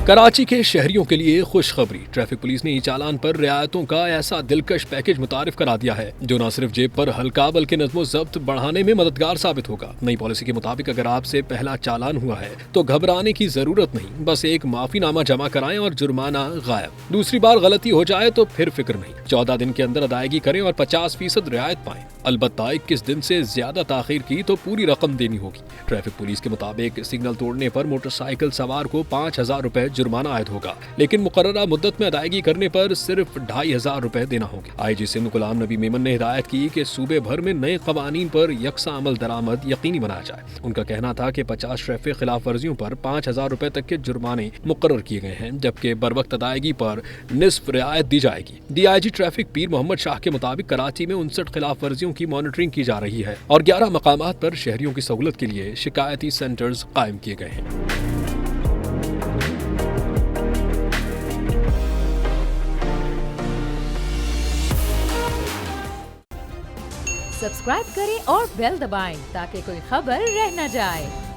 कराची के शहरियों के लिए खुशखबरी। ट्रैफिक पुलिस ने ई चालान पर रियायतों का ऐसा दिलकश पैकेज मुतारिफ करा दिया है जो न सिर्फ जेब पर हल्का बल्कि नज़्मो ज़ब्त बढ़ाने में मददगार साबित होगा। नई पॉलिसी के मुताबिक अगर आपसे पहला चालान हुआ है तो घबराने की जरूरत नहीं, बस एक माफीनामा जमा कराएं और जुर्माना गायब। दूसरी बार गलती हो जाए तो फिर फिक्र नहीं, 14 दिन के अंदर अदायगी करें और 50% रियायत पाएं। अलबत्ता 21 दिन से ज्यादा ताखीर की तो पूरी रकम देनी होगी। ट्रैफिक पुलिस के मुताबिक सिग्नल तोड़ने पर मोटरसाइकिल सवार को 5,000 रुपए जुर्माना आयद होगा, लेकिन मुकर्ररा मुद्दत में अदायगी करने पर सिर्फ 2,500 रुपए देना होगा। IG सिंध गुलाम नबी मेमन ने हिदायत की कि सूबे भर में नए कवानीन पर यकसा अमल दरामद यकीनी बनाया जाए। उनका कहना था कि 50 ट्रैफिक खिलाफ वर्जियों पर 5,000 रुपए तक के जुर्माने मुकर्रर किए गए हैं, जबकि बरवक्त अदायगी पर निस्फ रियायत दी जाएगी। DIG ट्रैफिक पीर मोहम्मद शाह के मुताबिक कराची में 59 खिलाफ वर्जियों की मॉनिटरिंग की जा रही है और 11 मकामात पर शहरियों की सहूलत के लिए शिकायती सेंटर्स कायम किए गए हैं। सब्सक्राइब करें और बेल दबाएं ताकि कोई खबर रह न जाए।